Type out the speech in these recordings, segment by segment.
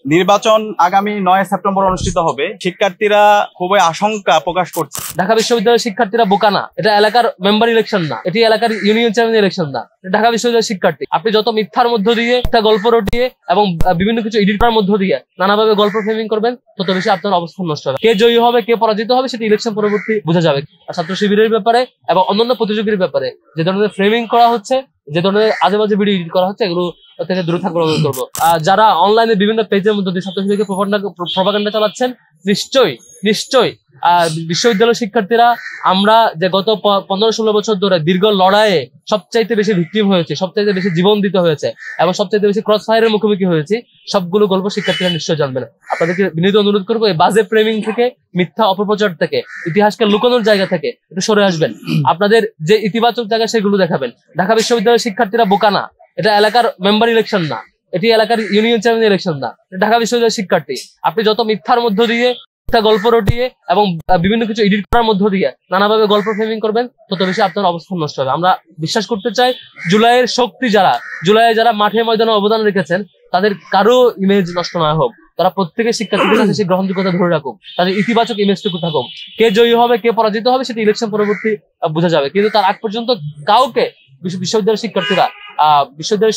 নির্বাচন আগামী 9 সেপ্টেম্বর অনুষ্ঠিত হবে। শিক্ষার্থীরা খুবই আশঙ্কা প্রকাশ করছে। ঢাকা বিশ্ববিদ্যালয়ের শিক্ষার্থীরা বোকা না, এটা এলাকার মেম্বার ইলেকশন না, এটি এলাকার ইউনিয়ন চেয়ারম্যান ইলেকশন না। ঢাকা বিশ্ববিদ্যালয়ের শিক্ষার্থী আপনি যত মিথ্যার মধ্য দিয়ে, একটা গল্প রটিয়ে এবং বিভিন্ন কিছু এডিট করার মধ্য দিয়ে নানাভাবে গল্প ফ্রেমিং করবেন, তত বেশি আপনার অবস্থান নষ্ট হবে। কে জয়ী হবে কে পরাজিত হবে সেটা ইলেকশন পরবর্তী বোঝা যাবে। ছাত্র শিবিরের ব্যাপারে এবং অন্যান্য প্রতিযোগীর ব্যাপারে যে ধরনের ফ্রেমিং করা হচ্ছে, যে ধরনের আজে বাজে ভিডিও এডিট করা হচ্ছে, এগুলো থেকে দূরে থাকবার অনুরোধ করবো। যারা অনলাইনে বিভিন্ন পেজের মধ্যে দিয়ে ছাত্র শিবিরকে প্রপাগান্ডা চালাচ্ছেন, নিশ্চয়ই বিশ্ববিদ্যালয় শিক্ষার্থীরা আমরা যে গত 15-16 বছর ধরে দীর্ঘ লড়াইয়ে সবচাইতে বেশি ভিকটিম হয়েছে, সবচাইতে বেশি জীবন দিতে হয়েছে এবং সবচাইতে বেশি ক্রস ফায়ারের মুখোমুখি হয়েছি, সবগুলো গল্প শিক্ষার্থীরা নিশ্চয় জানবেন। আপনাদেরকে বিনীত অনুরোধ করবো, এই বাজে ফ্রেমিং থেকে, মিথ্যা অপপ্রচার থেকে, ইতিহাসকে লুকানোর জায়গা থেকে একটু সরে আসবেন। আপনাদের যে ইতিবাচক জায়গা সেগুলো দেখাবেন। ঢাকা বিশ্ববিদ্যালয়ের শিক্ষার্থীরা বোকা না, এটা এলাকার মেম্বার ইলেকশন না, এটি এলাকার ইউনিয়ন চেয়ারম্যান ইলেকশন না। ঢাকা বিশ্ববিদ্যালয়ের শিক্ষার্থী আপনি যত মিথ্যার মধ্য দিয়ে, একটা গল্প রটিয়ে এবং বিভিন্ন কিছু এডিট করার মধ্য দিয়ে নানাভাবে গল্প ফ্রেমিং করবেন, তত বেশি আপনার অবস্থান নষ্ট হবে। আমরা বিশ্বাস করতে চাই, জুলাইয়ের শক্তি জুলাইয়ে যারা মাঠে ময়দানে অবদান রেখেছেন, তাদের কারো ইমেজ নষ্ট না হোক। তারা প্রত্যেকের শিক্ষার্থীদের কাছে সেই গ্রহণযোগ্যতা ধরে রাখুক, তাদের ইতিবাচক ইমেজটুকু থাকুক। কে জয়ী হবে কে পরাজিত হবে সেটা ইলেকশন পরবর্তী বোঝা যাবে। কিন্তু তার আগ পর্যন্ত কাউকে বিশ্ববিদ্যালয়ের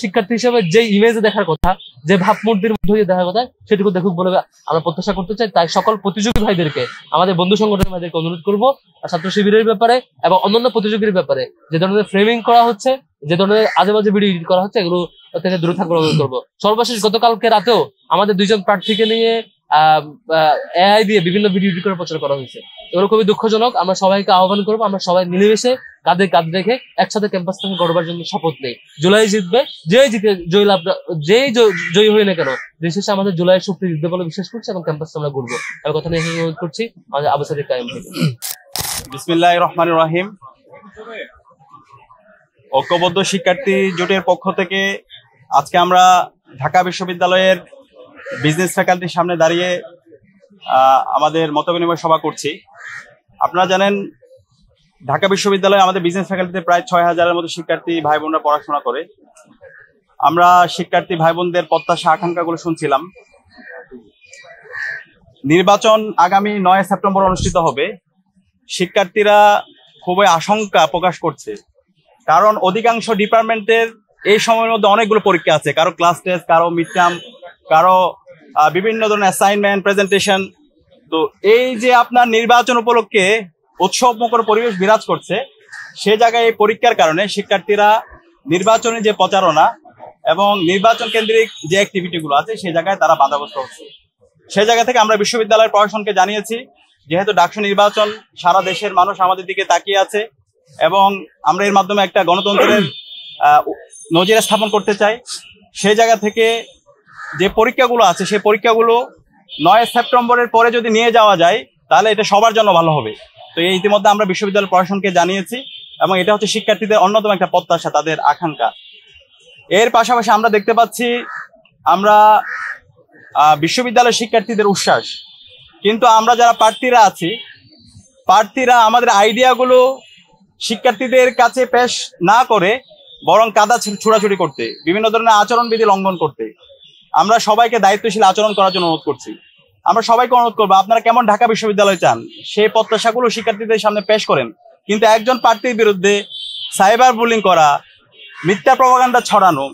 শিক্ষার্থী হিসেবে যে ইমেজে দেখার কথা, যে ভাবমূর্তির মধ্যে দিয়ে দেখার কথা, সেটুকু দেখুক বলে আমরা প্রত্যাশা করতে চাই। তাই সকল প্রতিযোগী ভাইদেরকে, আমাদের বন্ধু সংগঠনের ভাইদেরকে অনুরোধ করবো, ছাত্র শিবিরের ব্যাপারে এবং অন্যান্য প্রতিযোগীর ব্যাপারে যে ধরনের ফ্রেমিং করা হচ্ছে, যে ধরনের আজে বাজে ভিডিও এডিট করা হচ্ছে, এগুলো থেকে দূরে থাকবার অনুরোধ করবো। সর্বশেষ গতকালকে রাতেও আমাদের 2জন প্রার্থীকে নিয়ে এআই দিয়ে বিভিন্ন ভিডিও এডিট করে প্রচার করা হয়েছে। এগুলো খুবই দুঃখজনক। আমরা সবাইকে আহ্বান করবো, আমরা সবাই মিলেমিশে কাঁধে কাঁধ রেখে একসাথে ক্যাম্পাস থেকে গড়বার জন্য শপথ নেই। জুলাই জিতবে, যেই জয়ী হই না কেন, দিন শেষে আমাদের জুলাইয়ের শক্তি জিতবে বলে বিশ্বাস করছি এবং ক্যাম্পাসে আমরা ঘুরবো। এই কথা নিয়ে অনুরোধ করছি আমাদের আবু সাদিক কায়েম থেকে। বিসমিল্লাহির রহমানির রহিম। ঐক্যবদ্ধ শিক্ষার্থী জোটের পক্ষ থেকে আজকে আমরা ঢাকা বিশ্ববিদ্যালয়ের বিজনেস ফ্যাকাল্টির সামনে দাঁড়িয়ে আমাদের মতবিনিময় সভা করছি। আপনারা জানেন, ঢাকা বিশ্ববিদ্যালয়ে আমাদের বিজনেস ফ্যাকাল্টিতে প্রায় 6000-এর মতো শিক্ষার্থী ভাই বোনরা পড়াশোনা করে। আমরা শিক্ষার্থী ভাই বোনদের প্রত্যাশা আকাঙ্ক্ষাগুলো শুনছিলাম। নির্বাচন আগামী 9 সেপ্টেম্বর অনুষ্ঠিত হবে। শিক্ষার্থীরা খুবই আশঙ্কা প্রকাশ করছে, কারণ অধিকাংশ ডিপার্টমেন্টের এই সময়ের মধ্যে অনেকগুলো পরীক্ষা আছে, কারো ক্লাস টেস্ট, কারো মিড টার্ম, কারো বিভিন্ন ধরনের অ্যাসাইনমেন্ট, প্রেজেন্টেশন। তো এই যে আপনার নির্বাচন উপলক্ষে উৎসবমুখর পরিবেশ বিরাজ করছে, সে জায়গায় এই পরীক্ষার কারণে শিক্ষার্থীরা নির্বাচনী যে প্রচারণা এবং নির্বাচন কেন্দ্রিক যে অ্যাক্টিভিটি গুলো আছে সেই জায়গায় তারা বাধাগ্রস্ত হচ্ছে। সেই জায়গা থেকে আমরা বিশ্ববিদ্যালয়ের প্রশাসনকে জানিয়েছি, যেহেতু ডাকসু নির্বাচন, সারা দেশের মানুষ আমাদের দিকে তাকিয়ে আছে এবং আমরা এর মাধ্যমে একটা গণতন্ত্রের নজির স্থাপন করতে চাই। সেই জায়গা থেকে যে পরীক্ষাগুলো আছে সেই পরীক্ষাগুলো 9 সেপ্টেম্বরের পরে যদি নিয়ে যাওয়া যায়, তাহলে এটা সবার জন্য ভালো হবে। তো এই ইতিমধ্যে আমরা বিশ্ববিদ্যালয় প্রশাসনকে জানিয়েছি এবং এটা হচ্ছে শিক্ষার্থীদের অন্যতম একটা প্রত্যাশা, তাদের আকাঙ্ক্ষা। এর পাশাপাশি আমরা দেখতে পাচ্ছি, আমরা বিশ্ববিদ্যালয়ের শিক্ষার্থীদের উচ্ছ্বাস, কিন্তু আমরা যারা প্রার্থীরা আমাদের আইডিয়াগুলো শিক্ষার্থীদের কাছে পেশ না করে বরং কাদা ছুড়াছুড়ি করতে, বিভিন্ন ধরনের আচরণবিধি লঙ্ঘন করতে, আমরা সবাইকে দায়িত্বশীল আচরণ করার জন্য অনুরোধ করছি। আমরা সবাইকে অনুরোধ করবো, আপনারা কেমন ঢাকা বিশ্ববিদ্যালয় চান সেই প্রত্যাশাগুলো শিক্ষার্থীদের সামনে পেশ করেন, কিন্তু একজন প্রার্থীর বিরুদ্ধে সাইবার বুলিং করা, মিথ্যা প্রপাগান্ডা ছড়ানো,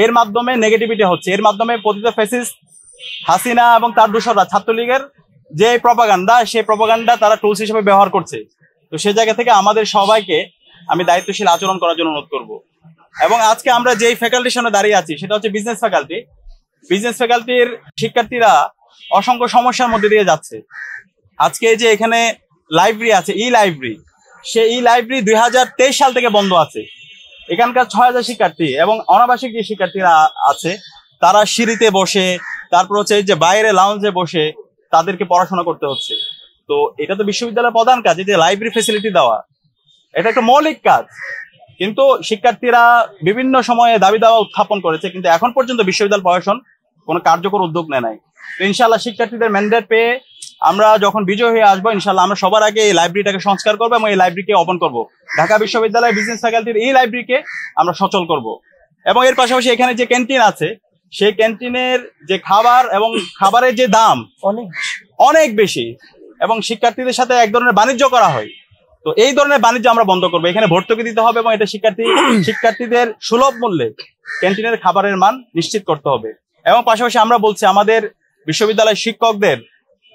এর মাধ্যমে নেগেটিভিটি হচ্ছে। এর মাধ্যমে পতিত ফ্যাসিস্ট হাসিনা এবং তার দোসররা ছাত্রলীগের যে প্রপাগান্ডা, সেই প্রপাগান্ডা তারা টুলস হিসেবে ব্যবহার করছে। তো সে জায়গা থেকে আমাদের সবাইকে আমি দায়িত্বশীল আচরণ করার জন্য অনুরোধ করব। এবং আজকে আমরা যেই ফ্যাকাল্টির সামনে দাঁড়িয়ে আছি সেটা হচ্ছে বিজনেস ফ্যাকাল্টি। বিজনেস ফ্যাকাল্টির শিক্ষার্থীরা অসংখ্য সমস্যার মধ্যে দিয়ে যাচ্ছে। আজকে যে এখানে লাইব্রেরি আছে, লাইব্রেরি, সেই লাইব্রেরি 2023 সাল থেকে বন্ধ আছে। এখানকার 6000 শিক্ষার্থী এবং অনাবাসিক যে শিক্ষার্থীরা আছে, তারা সিঁড়িতে বসে, তারপর হচ্ছে যে বাইরে লাউঞ্জে বসে তাদেরকে পড়াশোনা করতে হচ্ছে। তো এটা তো বিশ্ববিদ্যালয়ের প্রধান কাজ, যে লাইব্রেরি ফেসিলিটি দেওয়া, এটা একটা মৌলিক কাজ। কিন্তু শিক্ষার্থীরা বিভিন্ন সময়ে দাবি দাওয়া উত্থাপন করেছে, কিন্তু এখন পর্যন্ত বিশ্ববিদ্যালয় প্রশাসন কোনো কার্যকর উদ্যোগ নেয় নাই। তো ইনশাআল্লাহ শিক্ষার্থীদের ম্যান্ডেট পেয়ে আমরা যখন বিজয় হয়ে আসবো, ইনশাআল্লাহ আমরা সবার আগে এই লাইব্রেরিটাকে সংস্কার করবো এবং এই লাইব্রেরিকে ওপেন করবো। ঢাকা বিশ্ববিদ্যালয় বিজনেস ফ্যাকাল্টির এই লাইব্রেরিকে আমরা সচল করব। এবং এর পাশাপাশি এখানে যে ক্যান্টিন আছে, সেই ক্যান্টিনের যে খাবার এবং খাবারের যে দাম অনেক বেশি, এবং শিক্ষার্থীদের সাথে এক ধরনের বাণিজ্য করা হয়। তো এই ধরনের বাণিজ্য আমরা বন্ধ করবো। এখানে ভর্তুকি দিতে হবে এবং এটা শিক্ষার্থীদের সুলভ মূল্যে ক্যান্টিনের খাবারের মান নিশ্চিত করতে হবে। এবং পাশাপাশি আমরা বলছি আমাদের বিশ্ববিদ্যালয়ের শিক্ষকদের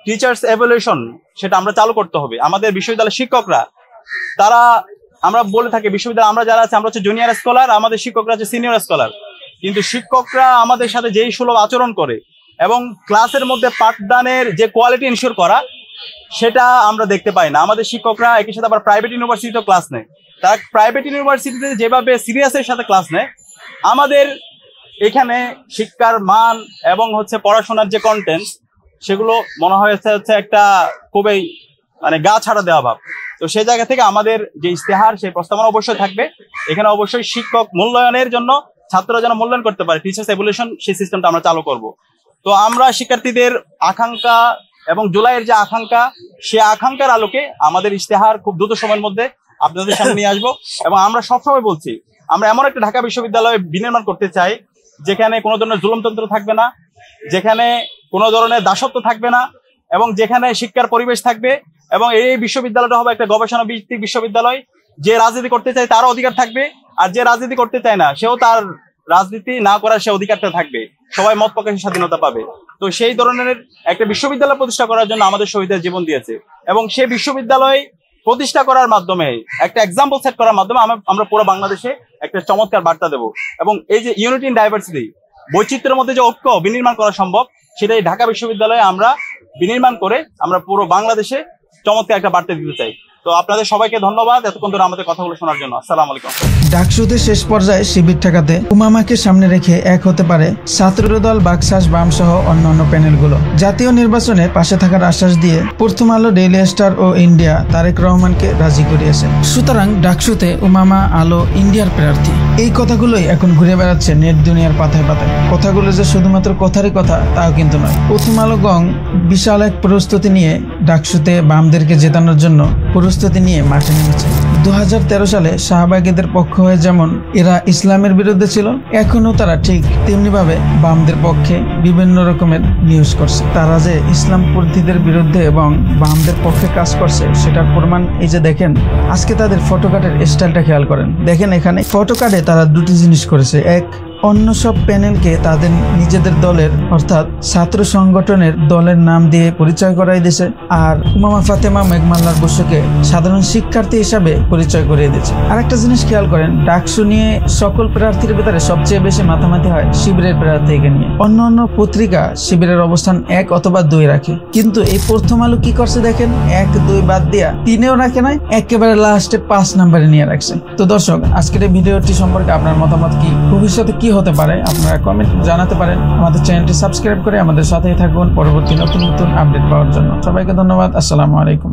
টিচার্স এভ্যালুয়েশন সেটা আমরা চালু করতে হবে। আমাদের বিশ্ববিদ্যালয়ের শিক্ষকরা তারা, আমরা বলে থাকি বিশ্ববিদ্যালয় আমরা যারা আছে আমরা হচ্ছে জুনিয়র স্কলার, আমাদের শিক্ষকরা হচ্ছে সিনিয়র স্কলার, কিন্তু শিক্ষকরা আমাদের সাথে যেই সুলভ আচরণ করে এবং ক্লাসের মধ্যে পাঠদানের যে কোয়ালিটি ইনশিওর করা সেটা আমরা দেখতে পাই না। আমাদের শিক্ষকরা একই সাথে আবার প্রাইভেট ইউনিভার্সিটিতেও ক্লাস নেয়। তারা প্রাইভেট ইউনিভার্সিটিতে যেভাবে সিরিয়াসের সাথে ক্লাস নেয়, আমাদের এখানে শিক্ষার মান এবং হচ্ছে পড়াশোনার যে কন্টেন্ট সেগুলো মনে হয়েছে একটা খুবই মানে গা ছাড়া দেওয়া ভাব। তো সেই জায়গা থেকে আমাদের যে ইস্তেহার সেই প্রস্তাবনা অবশ্যই থাকবে। এখানে অবশ্যই শিক্ষক মূল্যায়নের জন্য ছাত্ররা যেন মূল্যায়ন করতে পারে, টিচার্স এভ্যালুয়েশন সেই সিস্টেমটা আমরা চালু করব। তো আমরা শিক্ষার্থীদের আকাঙ্ক্ষা এবং জুলাইয়ের যে আকাঙ্ক্ষা, সে আকাঙ্ক্ষার আলোকে আমাদের ইস্তেহার খুব দ্রুত সময়ের মধ্যে আপনাদের সামনে নিয়ে আসবো। এবং আমরা সবসময় বলছি আমরা এমন একটা ঢাকা বিশ্ববিদ্যালয় বিনির্মাণ করতে চাই যেখানে কোনো ধরনের জুলুমতন্ত্র থাকবে না, যেখানে কোনো ধরনের দাসত্ব থাকবে না, এবং যেখানে শিক্ষার পরিবেশ থাকবে। এবং এই বিশ্ববিদ্যালয়টা হবে একটা গবেষণা ভিত্তিক বিশ্ববিদ্যালয়। যে রাজনীতি করতে চায় তারও অধিকার থাকবে, আর যে রাজনীতি করতে চায় না সেও তার রাজনীতি না করার সে অধিকারটা থাকবে। সবাই মত প্রকাশের স্বাধীনতা পাবে। তো সেই ধরনের একটা বিশ্ববিদ্যালয় প্রতিষ্ঠা করার জন্য আমাদের শহীদের জীবন দিয়েছে, এবং সেই বিশ্ববিদ্যালয় প্রতিষ্ঠা করার মাধ্যমে একটা এক্সাম্পল সেট করার মাধ্যমে আমরা পুরো বাংলাদেশে একটা চমৎকার বার্তা দেব। এবং এই যে ইউনিটি ইন ডাইভার্সিটি, বৈচিত্র্যের মধ্যে যে ঐক্য বিনির্মাণ করা সম্ভব, সেটাই ঢাকা বিশ্ববিদ্যালয়ে আমরা বিনির্মাণ করে আমরা পুরো বাংলাদেশে চমৎকার একটা বার্তা দিতে চাই। তো আপনাদের সবাইকে ধন্যবাদ এতক্ষণ ধরে আমাদের কথাগুলো শোনার জন্য। আসসালামু আলাইকুম। ডাকসুতে শেষ পর্যায়ে শিবির ঠেকাতে উমামাকে সামনে রেখে এক হতে পারে ছাত্রদল, বাকশাস, বাম সহ অন্যান্য প্যানেলগুলো। জাতীয় নির্বাচনে পাশে থাকার আশ্বাস দিয়ে প্রথম আলো, ডেইলি স্টার ও ইন্ডিয়া তারেক রহমানকে রাজি করিয়েছে। সুতরাং ডাকসুতে উমামা, আলো, ইন্ডিয়ার প্রার্থী। এই কথাগুলোই এখন ঘুরে বেড়াচ্ছে নেট দুনিয়ার পাতায় পাতায়। কথাগুলো যে শুধুমাত্র কথারই কথা তাও কিন্তু নয়। প্রথম আলো গং বিশাল এক প্রস্তুতি নিয়ে ডাকসুতে বামদেরকে জেতানোর জন্য প্রস্তুতি নিয়ে মাঠে নেমেছে। 2013 সালে শাহবাগীদের পক্ষ হয়ে যেমন এরা ইসলামের বিরুদ্ধে ছিল, এখনো তারা ঠিক তেমনি ভাবে বামদের পক্ষে বিভিন্ন রকমের নিউজ করছে। তারা যে ইসলামপন্থীদের বিরুদ্ধে এবং বামদের পক্ষে কাজ করছে সেটার প্রমাণ এই যে দেখেন, আজকে তাদের ফটোকার্ডের স্টাইলটা খেয়াল করেন। দেখেন এখানে ফটোকার্ডে তারা দুটি জিনিস করেছে। এক, অন্য সব প্যানেলকে তাদের নিজেদের দলের অর্থাৎ ছাত্র সংগঠনের দলের নাম দিয়ে পরিচয় করাই দিয়েছে, আর উমামা ফাতেমা মেঘমাল্লার বসুকে সাধারণ শিক্ষার্থী হিসাবে পরিচয় করিয়ে দিয়েছে। আর একটা জিনিস খেয়াল করেন, ডাকসু নিয়ে সকল প্রার্থীর ভিতরে সবচেয়ে বেশি মাথামাতি হয় শিবিরের প্রার্থীকে নিয়ে। অন্য অন্য পত্রিকা শিবিরের অবস্থান 1 অথবা 2 রাখে, কিন্তু এই প্রথম আলো কি করছে দেখেন, 1, 2 বাদ দিয়া 3-এও রাখে নাই, একেবারে লাস্টে 5 নম্বরে নিয়ে রাখছে। তো দর্শক, আজকের এই ভিডিওটি সম্পর্কে আপনার মতামত কি? ভবিষ্যতে কি হতে পারে আপনারা কমেন্ট জানাতে পারেন। আমাদের চ্যানেলটি সাবস্ক্রাইব করে আমাদের সাথেই থাকুন পরবর্তী নতুন নতুন আপডেট পাওয়ার জন্য। সবাইকে ধন্যবাদ। আসসালামু আলাইকুম।